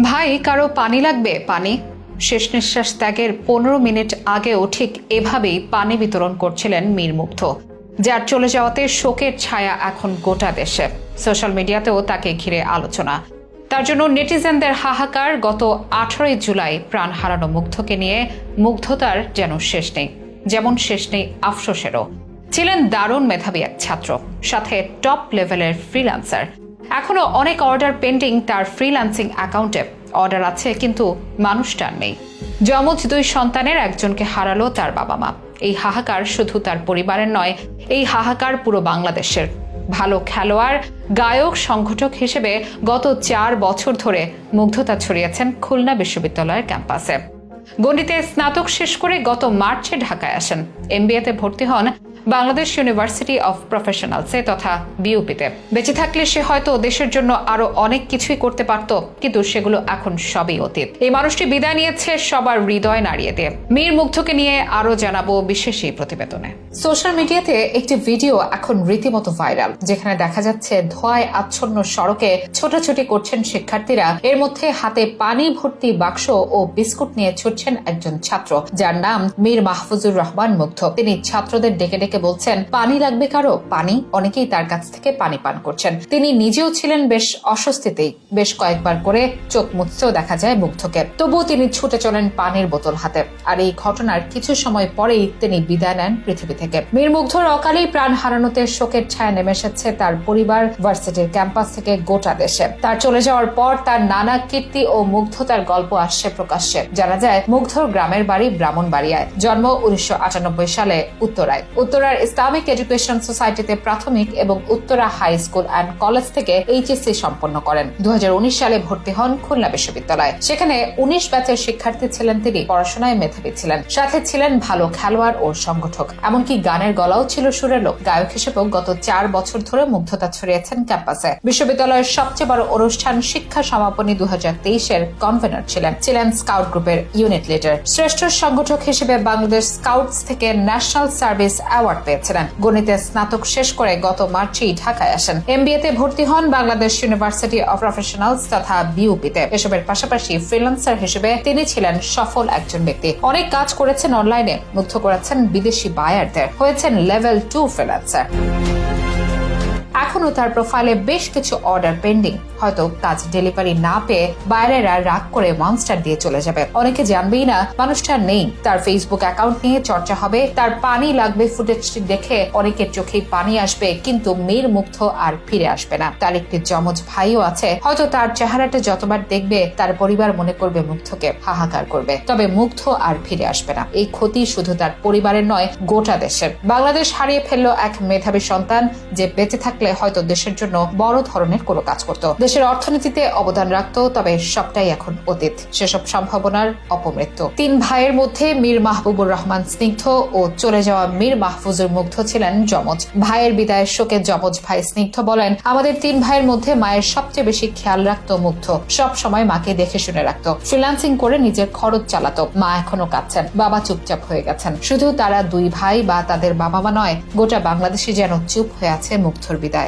ভাই কারো পানি লাগবে? পানি। শেষ নিঃশ্বাস ত্যাগের 15 মিনিট আগেও ঠিক এভাবেই পানি বিতরণ করছিলেন মীর মুগ্ধ, যার চলে যাওয়াতে শোকের ছায়া এখন গোটা দেশে। সোশ্যাল মিডিয়াতেও তাকে ঘিরে আলোচনা। তার জন্য নেটিজেনদের হাহাকার। গত 18 জুলাই প্রাণ হারানো মুগ্ধকে নিয়ে মুগ্ধতার যেন শেষ নেই, যেমন শেষ নেই আফসোসেরও। ছিলেন দারুণ মেধাবী এক ছাত্র, সাথে টপ লেভেলের ফ্রিল্যান্সার। এখনো অনেক অর্ডার পেন্ডিং তার ফ্রিল্যান্সিং অ্যাকাউন্টে। অর্ডার আছে কিন্তু মানুষটার নেই। যমজ 2 সন্তানের একজনকে হারালো তার বাবা মা। এই হাহাকার শুধু তার পরিবারের নয়, এই হাহাকার পুরো বাংলাদেশের। ভালো খেলোয়াড়, গায়ক, সংগঠক হিসেবে গত 4 বছর ধরে মুগ্ধতা ছড়িয়েছেন খুলনা বিশ্ববিদ্যালয়ের ক্যাম্পাসে। গণিতে স্নাতক শেষ করে গত মার্চে ঢাকায় আসেন। এমবিএতে ভর্তি হন বাংলাদেশ ইউনিভার্সিটি অফ প্রফেশনালসে তথা বিউপিতে। বেঁচে থাকলে সে হয়তো দেশের জন্য আরো অনেক কিছুই করতে পারত, কিন্তু সেগুলো এখন সবই অতীত। এই মানুষটি বিদায় নিয়েছে সবার হৃদয় নাড়িয়ে দিয়ে। মীর মুগ্ধকে নিয়ে আরো জানাবো বিশেষ এই প্রতিবেদনে। সোশ্যাল মিডিয়াতে একটি ভিডিও এখন রীতিমতো ভাইরাল, যেখানে দেখা যাচ্ছে ধোঁয়ায় আচ্ছন্ন সড়কে ছোটাছুটি করছেন শিক্ষার্থীরা। এর মধ্যে হাতে পানি ভর্তি বাক্স ও বিস্কুট নিয়ে ছুটছেন একজন ছাত্র, যার নাম মীর মাহফুজুর রহমান মুগ্ধ। তিনি ছাত্রদের ডেকে ডেকে বলছেন, পানি লাগবে কারো? পানি। অনেকেই তার কাছ থেকে পানি পান করছেন। তিনি নিজেও ছিলেন বেশ অস্বস্তিতেই। বেশ কয়েকবার করে চোখ মুছতেও দেখা যায় মুগ্ধকে। তবুও তিনি ছুটে চলেন পানির বোতল হাতে। আর এই ঘটনার কিছু সময় পরেই তিনি বিদায় নেন পৃথিবী থেকে। মীর মুগ্ধর অকালেই প্রাণ হারানোতে শোকের ছায়া নেমে এসেছে তার পরিবার, ভার্সিটির ক্যাম্পাস থেকে গোটা দেশে। তার চলে যাওয়ার পর তার নানা কীর্তি ও মুগ্ধতার গল্প আসছে প্রকাশ্যে। জানা যায় মুগ্ধর গ্রামের বাড়ি ব্রাহ্মণবাড়িয়ায়। জন্ম 1998 সালে উত্তরায়। উত্তরার ইসলামিক এডুকেশন সোসাইটিতে প্রাথমিক এবং Uttara high school and college থেকে এইচএসসি সম্পন্ন করেন। 2019 সালে ভর্তি হন খুলনা বিশ্ববিদ্যালয়ে। সেখানে 19 ব্যাচের শিক্ষার্থী ছিলেন তিনি। পড়াশোনায় মেধাবী ছিলেন, সাথে ছিলেন ভালো খেলোয়াড় ও সংগঠক। এমনকি গানের গলাও ছিল সুরেলো। গায়ক হিসেবেও গত 4 বছর ধরে মুগ্ধতা ছড়িয়েছেন ক্যাম্পাসে। বিশ্ববিদ্যালয়ের সবচেয়ে বড় অনুষ্ঠান শিক্ষা সমাপনী 2023-এর কনভেনার ছিলেন স্কাউট গ্রুপের ইউনিট লিডার। শ্রেষ্ঠ সংগঠক হিসেবে বাংলাদেশ স্কাউটস থেকে ন্যাশনাল সার্ভিস অ্যাওয়ার্ড পেয়েছিলেন। গণিতে স্নাতক শেষ করে গত মার্চেই ঢাকায় আসেন। এমবিএতে ভর্তি হন বাংলাদেশ ইউনিভার্সিটি অফ প্রফেশনালস তথা বিউপিতে। এসবের পাশাপাশি ফ্রিল্যান্সার হিসেবে তিনি ছিলেন সফল একজন ব্যক্তি। অনেক কাজ করেছেন অনলাইনে, মুগ্ধ করেছেন বিদেশি বায়ারদের, হয়েছেন লেভেল 2 ফ্রিল্যান্সার। এখনো তার প্রোফাইলে বেশ কিছু অর্ডার পেন্ডিং। হয়তো কাজ ডেলিভারি না পেয়ে বাইরেরা রাগ করে মনস্টার দিয়ে চলে যাবে। অনেকে জানবেই না মানুষটা নেই। তার ফেসবুক অ্যাকাউন্ট নিয়ে চর্চা হবে। তার পানি লাগবে ফুটেজটি দেখে অনেকের চোখেই পানি আসবে, কিন্তু মীর মুগ্ধ আর ফিরে আসবে না। তার একটি যমজ ভাইও আছে। হয়তো তার চেহারাটা যতবার দেখবে তার পরিবার মনে করবে মুগ্ধকে, হাহাকার করবে। তবে মুগ্ধ আর ফিরে আসবে না। এই ক্ষতি শুধু তার পরিবারের নয়, গোটা দেশের। বাংলাদেশ হারিয়ে ফেললো এক মেধাবী সন্তান, যে বেঁচে থাকলে হয়তো দেশের জন্য বড় ধরনের কোনো কাজ করত, দেশের অর্থনীতিতে অবদান রাখত। তবে সবটাই এখন অতীত। সেসব সম্ভাবনার অপমৃত্যু। 3 ভাইয়ের মধ্যে মীর মাহবুবুর রহমান স্নিগ্ধ ও চলে যাওয়া মীর মাহফুজুর মুগ্ধ ছিলেন যমজ। ভাইয়ের বিদায়ের শোকে যমজ ভাই স্নিগ্ধ বলেন, আমাদের 3 ভাইয়ের মধ্যে মায়ের সবচেয়ে বেশি খেয়াল রাখত মুগ্ধ। সব সময় মাকে দেখে শুনে রাখত। ফ্রিল্যান্সিং করে নিজের খরচ চালাতো। মা এখনো কাঁদছেন, বাবা চুপচাপ হয়ে গেছেন। শুধু তারা 2 ভাই বা তাদের বাবা মা নয়, গোটা বাংলাদেশে যেন চুপ হয়ে আছে মুগ্ধর বিদায়।